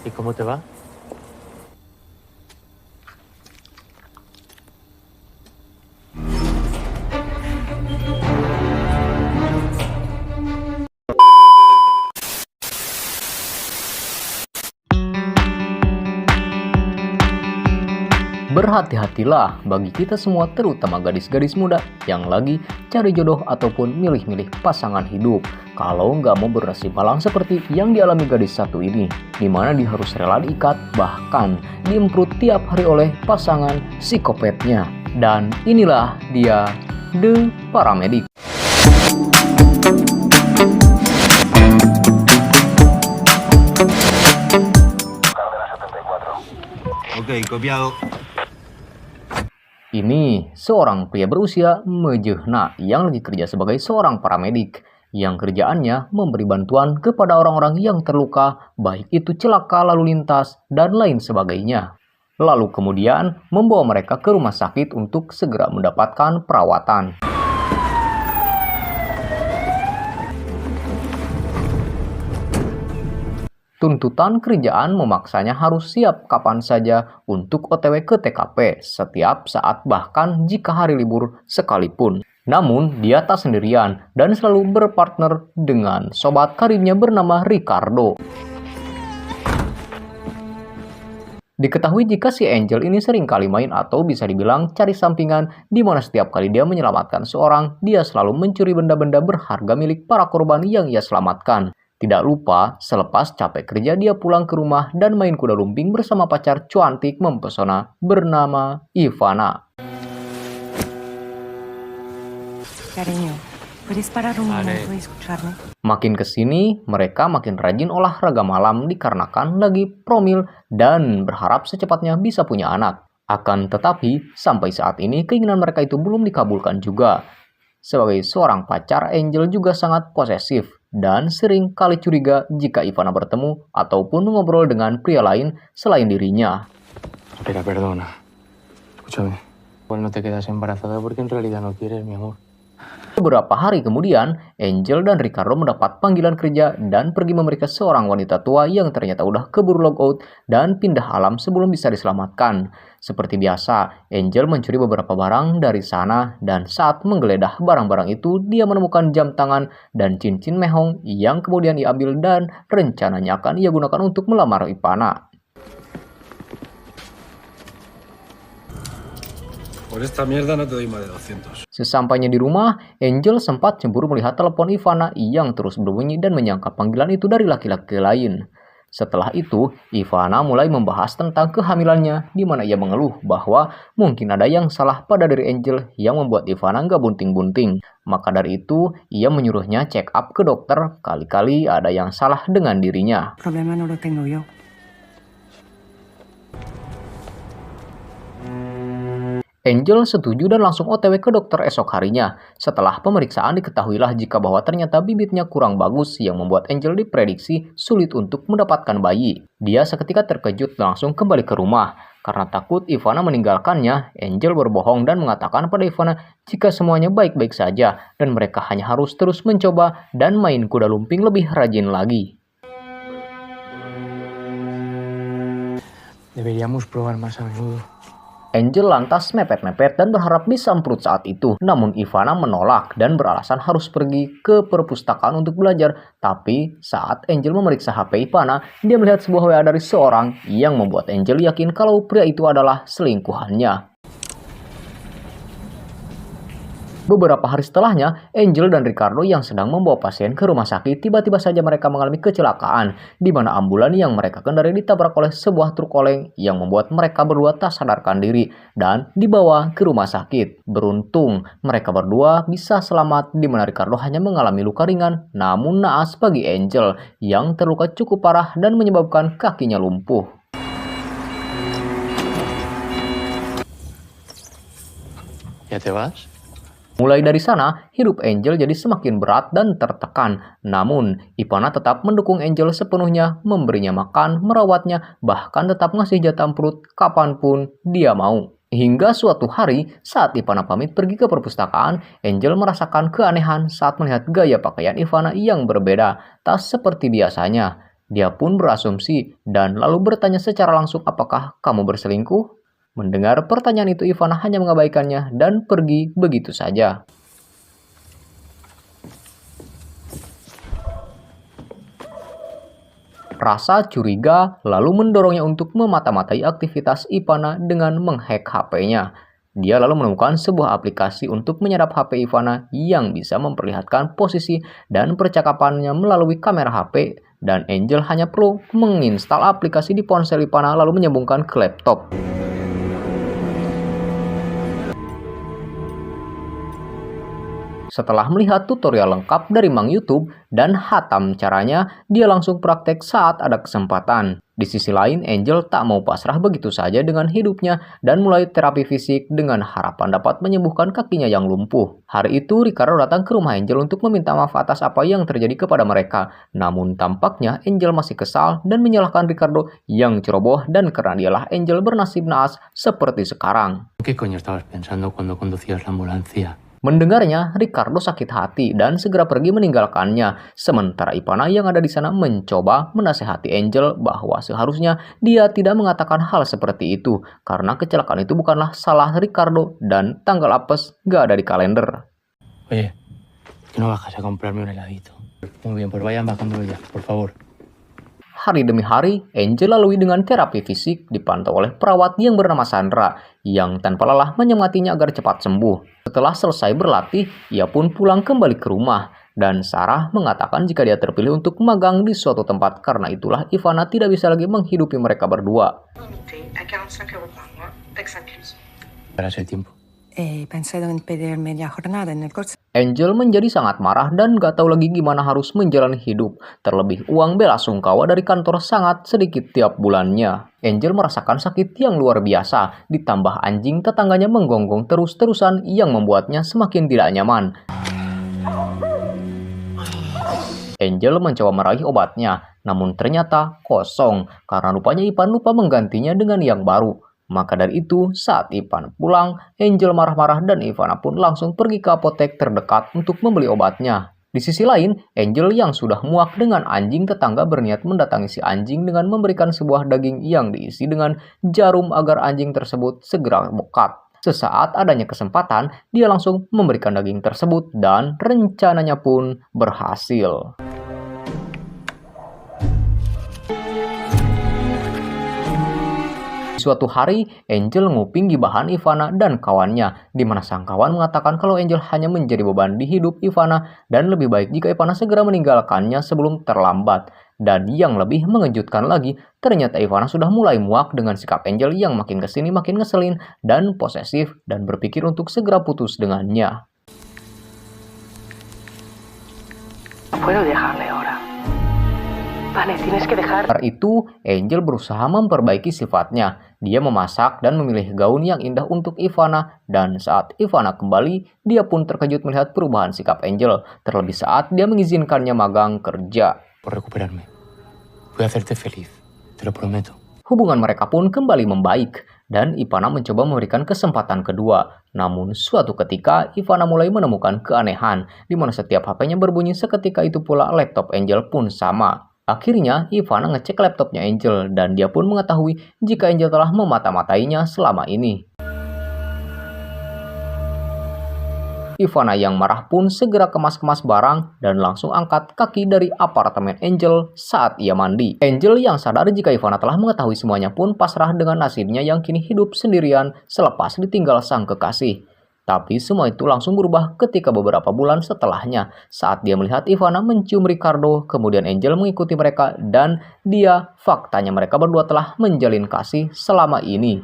¿Y cómo te va? Berhati-hatilah bagi kita semua, terutama gadis-gadis muda yang lagi cari jodoh ataupun milih-milih pasangan hidup. Kalau nggak mau bernasib malang seperti yang dialami gadis satu ini, di mana dia harus rela diikat, bahkan diemprut tiap hari oleh pasangan psikopatnya. Dan inilah dia, The Paramedic. Ok, copiado. Ini seorang pria berusia mejehna yang lagi kerja sebagai seorang paramedik yang kerjaannya memberi bantuan kepada orang-orang yang terluka, baik itu celaka lalu lintas dan lain sebagainya. Lalu kemudian membawa mereka ke rumah sakit untuk segera mendapatkan perawatan. Tuntutan kerjaan memaksanya harus siap kapan saja untuk OTW ke TKP setiap saat, bahkan jika hari libur sekalipun. Namun, dia tak sendirian dan selalu berpartner dengan sobat karibnya bernama Ricardo. Diketahui jika si Angel ini sering kali main atau bisa dibilang cari sampingan, di mana setiap kali dia menyelamatkan seorang, dia selalu mencuri benda-benda berharga milik para korban yang ia selamatkan. Tidak lupa, selepas capek kerja dia pulang ke rumah dan main kuda lumping bersama pacar cantik mempesona bernama Ivana. Cariño, ¿puedes parar un momento y escucharme? Makin kesini, mereka makin rajin olahraga malam dikarenakan lagi promil dan berharap secepatnya bisa punya anak. Akan tetapi, sampai saat ini keinginan mereka itu belum dikabulkan juga. Sebagai seorang pacar, Angel juga sangat posesif dan sering kali curiga jika Ivana bertemu ataupun ngobrol dengan pria lain selain dirinya. Espera, perdona. Escúchame. Pues no te quedas embarazada porque en realidad no quieres, mi amor. Beberapa hari kemudian, Angel dan Ricardo mendapat panggilan kerja dan pergi memeriksa seorang wanita tua yang ternyata udah keburu logout dan pindah alam sebelum bisa diselamatkan. Seperti biasa, Angel mencuri beberapa barang dari sana dan saat menggeledah barang-barang itu, dia menemukan jam tangan dan cincin mehong yang kemudian diambil dan rencananya akan ia gunakan untuk melamar Ivana. Por esta mierda no te doy más de 200. Sesampainya di rumah, Angel sempat cemburu melihat telepon Ivana yang terus berbunyi dan menyangka panggilan itu dari laki-laki lain. Setelah itu, Ivana mulai membahas tentang kehamilannya, di mana ia mengeluh bahwa mungkin ada yang salah pada diri Angel yang membuat Ivana nggak bunting-bunting. Maka dari itu, ia menyuruhnya check up ke dokter, kali-kali ada yang salah dengan dirinya. Problema no lo tengo yo. Angel setuju dan langsung OTW ke dokter esok harinya. Setelah pemeriksaan diketahuilah jika bahwa ternyata bibitnya kurang bagus yang membuat Angel diprediksi sulit untuk mendapatkan bayi. Dia seketika terkejut dan langsung kembali ke rumah. Karena takut Ivana meninggalkannya, Angel berbohong dan mengatakan pada Ivana jika semuanya baik-baik saja dan mereka hanya harus terus mencoba dan main kuda lumping lebih rajin lagi. Deberíamos probar más a menudo. Angel lantas mepet-mepet dan berharap bisa emprut saat itu. Namun Ivana menolak dan beralasan harus pergi ke perpustakaan untuk belajar. Tapi saat Angel memeriksa HP Ivana, dia melihat sebuah WA dari seorang yang membuat Angel yakin kalau pria itu adalah selingkuhannya. Beberapa hari setelahnya, Angel dan Ricardo yang sedang membawa pasien ke rumah sakit, tiba-tiba saja mereka mengalami kecelakaan, di mana ambulan yang mereka kendarai ditabrak oleh sebuah truk oleng yang membuat mereka berdua tak sadarkan diri dan dibawa ke rumah sakit. Beruntung, mereka berdua bisa selamat, di mana Ricardo hanya mengalami luka ringan, namun naas bagi Angel yang terluka cukup parah dan menyebabkan kakinya lumpuh. ¿Ya te vas? Mulai dari sana, hidup Angel jadi semakin berat dan tertekan. Namun, Ivana tetap mendukung Angel sepenuhnya, memberinya makan, merawatnya, bahkan tetap ngasih jatah perut kapanpun dia mau. Hingga suatu hari, saat Ivana pamit pergi ke perpustakaan, Angel merasakan keanehan saat melihat gaya pakaian Ivana yang berbeda, tak seperti biasanya. Dia pun berasumsi dan lalu bertanya secara langsung, apakah kamu berselingkuh? Mendengar pertanyaan itu, Ivana hanya mengabaikannya dan pergi begitu saja. Rasa curiga lalu mendorongnya untuk memata-matai aktivitas Ivana dengan menghack HP-nya. Dia lalu menemukan sebuah aplikasi untuk menyerap HP Ivana yang bisa memperlihatkan posisi dan percakapannya melalui kamera HP, dan Angel hanya perlu menginstal aplikasi di ponsel Ivana lalu menyambungkan ke laptop. Setelah melihat tutorial lengkap dari Mang YouTube dan hatam caranya, dia langsung praktek saat ada kesempatan. Di sisi lain, Angel tak mau pasrah begitu saja dengan hidupnya dan mulai terapi fisik dengan harapan dapat menyembuhkan kakinya yang lumpuh. Hari itu, Ricardo datang ke rumah Angel untuk meminta maaf atas apa yang terjadi kepada mereka. Namun tampaknya Angel masih kesal dan menyalahkan Ricardo yang ceroboh, dan karena dialah Angel bernasib naas seperti sekarang. ¿Qué coño estabas pensando cuando conducías la ambulancia? Mendengarnya, Ricardo sakit hati dan segera pergi meninggalkannya. Sementara Ivana yang ada di sana mencoba menasehati Angel bahwa seharusnya dia tidak mengatakan hal seperti itu karena kecelakaan itu bukanlah salah Ricardo dan tanggal apes gak ada di kalender. Oye, ¿que no bajas a comprarme un heladito? Muy bien, pues vayan bajándolo ya, por favor. Hari demi hari, Angel lalui dengan terapi fisik dipantau oleh perawat yang bernama Sandra, yang tanpa lelah menyemangatinya agar cepat sembuh. Setelah selesai berlatih, ia pun pulang kembali ke rumah, dan Sarah mengatakan jika dia terpilih untuk magang di suatu tempat, karena itulah Ivana tidak bisa lagi menghidupi mereka berdua. Para el tiempo. Pensado en pedir media jornada en el coche. Angel menjadi sangat marah dan gak tahu lagi gimana harus menjalani hidup. Terlebih uang bela sungkawa dari kantor sangat sedikit tiap bulannya. Angel merasakan sakit yang luar biasa, ditambah anjing tetangganya menggonggong terus-terusan yang membuatnya semakin tidak nyaman. Angel mencoba meraih obatnya, namun ternyata kosong karena rupanya Ivan lupa menggantinya dengan yang baru. Maka dari itu, saat Ivan pulang, Angel marah-marah dan Ivana pun langsung pergi ke apotek terdekat untuk membeli obatnya. Di sisi lain, Angel yang sudah muak dengan anjing tetangga berniat mendatangi si anjing dengan memberikan sebuah daging yang diisi dengan jarum agar anjing tersebut segera bokat. Sesaat adanya kesempatan, dia langsung memberikan daging tersebut dan rencananya pun berhasil. Suatu hari, Angel nguping gibahan Ivana dan kawannya, di mana sang kawan mengatakan kalau Angel hanya menjadi beban di hidup Ivana dan lebih baik jika Ivana segera meninggalkannya sebelum terlambat. Dan yang lebih mengejutkan lagi, ternyata Ivana sudah mulai muak dengan sikap Angel yang makin kesini makin ngeselin dan posesif dan berpikir untuk segera putus dengannya. Puedo dejarle ahora. Vale, tienes que dejar. Karena itu, Angel berusaha memperbaiki sifatnya. Dia memasak dan memilih gaun yang indah untuk Ivana, dan saat Ivana kembali, dia pun terkejut melihat perubahan sikap Angel, terlebih saat dia mengizinkannya magang kerja. Por recuperarme. Voy a hacerte feliz, te lo prometo. Hubungan mereka pun kembali membaik, dan Ivana mencoba memberikan kesempatan kedua. Namun, suatu ketika, Ivana mulai menemukan keanehan, di mana setiap HP-nya berbunyi seketika itu pula laptop Angel pun sama. Akhirnya, Ivana ngecek laptopnya Angel dan dia pun mengetahui jika Angel telah memata-matainya selama ini. Ivana yang marah pun segera kemas-kemas barang dan langsung angkat kaki dari apartemen Angel saat ia mandi. Angel yang sadar jika Ivana telah mengetahui semuanya pun pasrah dengan nasibnya yang kini hidup sendirian selepas ditinggal sang kekasih. Tapi semua itu langsung berubah ketika beberapa bulan setelahnya saat dia melihat Ivana mencium Ricardo, kemudian Angel mengikuti mereka dan faktanya mereka berdua telah menjalin kasih selama ini.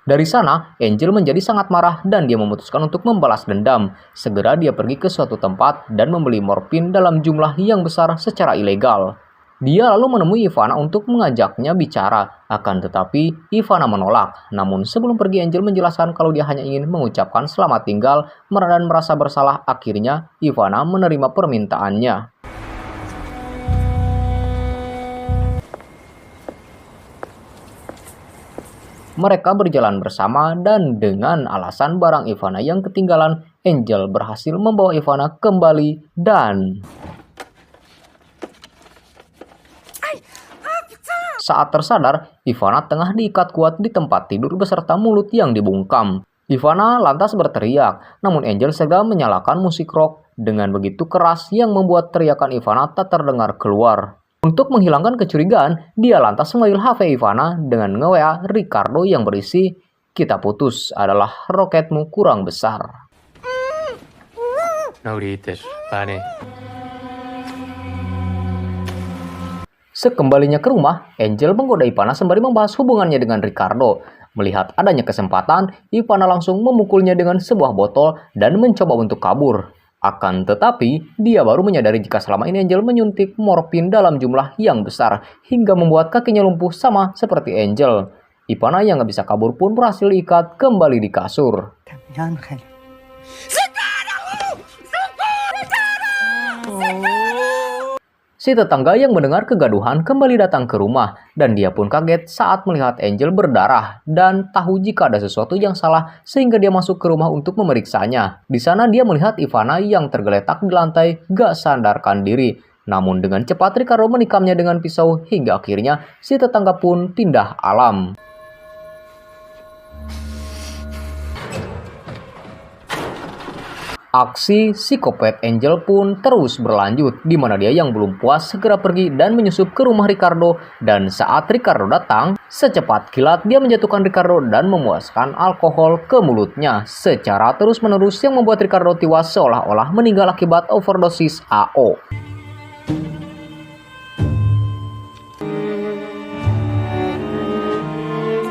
Dari sana, Angel menjadi sangat marah dan dia memutuskan untuk membalas dendam. Segera dia pergi ke suatu tempat dan membeli morfin dalam jumlah yang besar secara ilegal. Dia lalu menemui Ivana untuk mengajaknya bicara, akan tetapi Ivana menolak. Namun sebelum pergi, Angel menjelaskan kalau dia hanya ingin mengucapkan selamat tinggal dan merasa bersalah. Akhirnya Ivana menerima permintaannya. Mereka berjalan bersama dan dengan alasan barang Ivana yang ketinggalan, Angel berhasil membawa Ivana kembali dan saat tersadar, Ivana tengah diikat kuat di tempat tidur beserta mulut yang dibungkam. Ivana lantas berteriak, namun Angel segera menyalakan musik rock dengan begitu keras yang membuat teriakan Ivana tak terdengar keluar. Untuk menghilangkan kecurigaan, dia lantas mengambil HP Ivana dengan nge-WA Ricardo yang berisi, "Kita putus adalah roketmu kurang besar." No grites, Vane. Sekembalinya ke rumah, Angel menggoda Ivana sembari membahas hubungannya dengan Ricardo. Melihat adanya kesempatan, Ivana langsung memukulnya dengan sebuah botol dan mencoba untuk kabur. Akan tetapi, dia baru menyadari jika selama ini Angel menyuntik morfin dalam jumlah yang besar hingga membuat kakinya lumpuh sama seperti Angel. Ivana yang gak bisa kabur pun berhasil diikat kembali di kasur. Ángel. Si tetangga yang mendengar kegaduhan kembali datang ke rumah dan dia pun kaget saat melihat Angel berdarah dan tahu jika ada sesuatu yang salah sehingga dia masuk ke rumah untuk memeriksanya. Di sana dia melihat Ivana yang tergeletak di lantai gak sadarkan diri. Namun dengan cepat Ricardo menikamnya dengan pisau hingga akhirnya si tetangga pun pindah alam. Aksi psikopat Angel pun terus berlanjut, di mana dia yang belum puas segera pergi dan menyusup ke rumah Ricardo. Dan saat Ricardo datang, secepat kilat dia menjatuhkan Ricardo dan memuaskan alkohol ke mulutnya secara terus-menerus yang membuat Ricardo tewas seolah-olah meninggal akibat overdosis AO.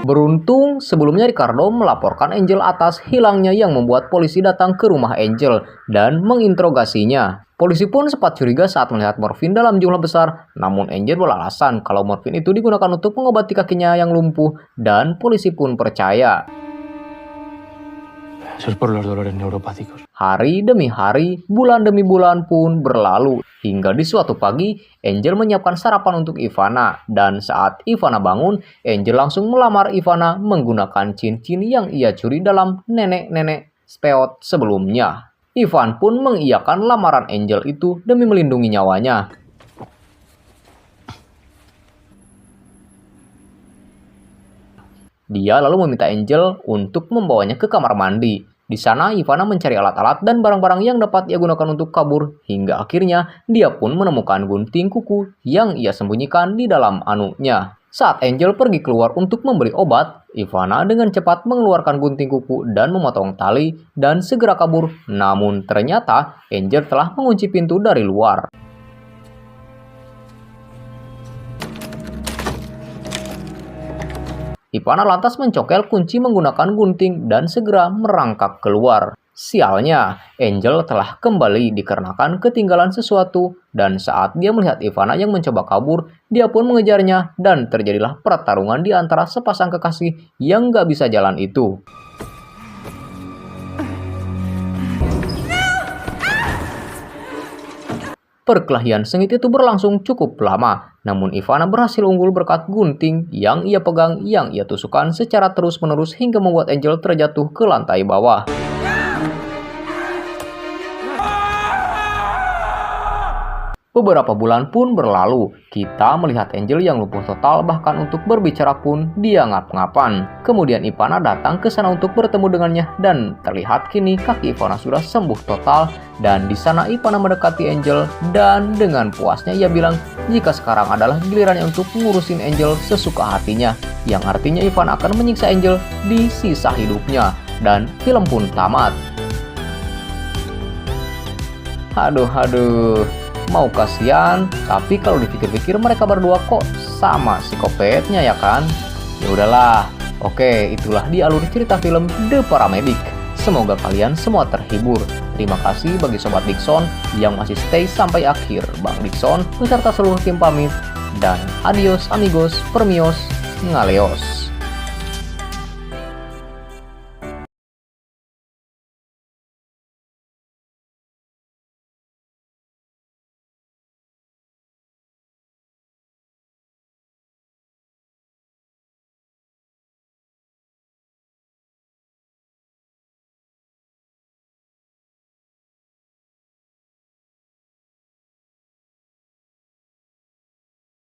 Beruntung, sebelumnya Ricardo melaporkan Angel atas hilangnya yang membuat polisi datang ke rumah Angel dan menginterogasinya. Polisi pun sempat curiga saat melihat morfin dalam jumlah besar, namun Angel beralasan kalau morfin itu digunakan untuk mengobati kakinya yang lumpuh dan polisi pun percaya. Eso es por los dolores neuropáticos. Hari demi hari, bulan demi bulan pun berlalu. Hingga di suatu pagi, Angel menyiapkan sarapan untuk Ivana. Dan saat Ivana bangun, Angel langsung melamar Ivana menggunakan cincin yang ia curi dalam nenek-nenek speot sebelumnya. Ivan pun mengiyakan lamaran Angel itu demi melindungi nyawanya. Dia lalu meminta Angel untuk membawanya ke kamar mandi. Di sana, Ivana mencari alat-alat dan barang-barang yang dapat ia gunakan untuk kabur. Hingga akhirnya, dia pun menemukan gunting kuku yang ia sembunyikan di dalam anunya. Saat Angel pergi keluar untuk membeli obat, Ivana dengan cepat mengeluarkan gunting kuku dan memotong tali dan segera kabur. Namun ternyata, Angel telah mengunci pintu dari luar. Ivana lantas mencokel kunci menggunakan gunting dan segera merangkak keluar. Sialnya, Angel telah kembali dikarenakan ketinggalan sesuatu dan saat dia melihat Ivana yang mencoba kabur, dia pun mengejarnya dan terjadilah pertarungan di antara sepasang kekasih yang gak bisa jalan itu. Perkelahian sengit itu berlangsung cukup lama, namun Ivana berhasil unggul berkat gunting yang ia pegang yang ia tusukkan secara terus-menerus hingga membuat Angel terjatuh ke lantai bawah. Beberapa bulan pun berlalu, kita melihat Angel yang lumpuh total bahkan untuk berbicara pun dia ngap-ngapan. Kemudian Ivana datang ke sana untuk bertemu dengannya dan terlihat kini kaki Ivana sudah sembuh total. Dan di sana Ivana mendekati Angel dan dengan puasnya ia bilang jika sekarang adalah gilirannya untuk ngurusin Angel sesuka hatinya. Yang artinya Ivana akan menyiksa Angel di sisa hidupnya. Dan film pun tamat. Aduh. Mau kasihan, tapi kalau dipikir-pikir mereka berdua kok sama psikopatnya ya kan? Ya udahlah. Oke, itulah di alur cerita film The Paramedic. Semoga kalian semua terhibur. Terima kasih bagi Sobat Dickson yang masih stay sampai akhir. Bang Dickson beserta seluruh tim pamit dan adios amigos, permios, ngaleos.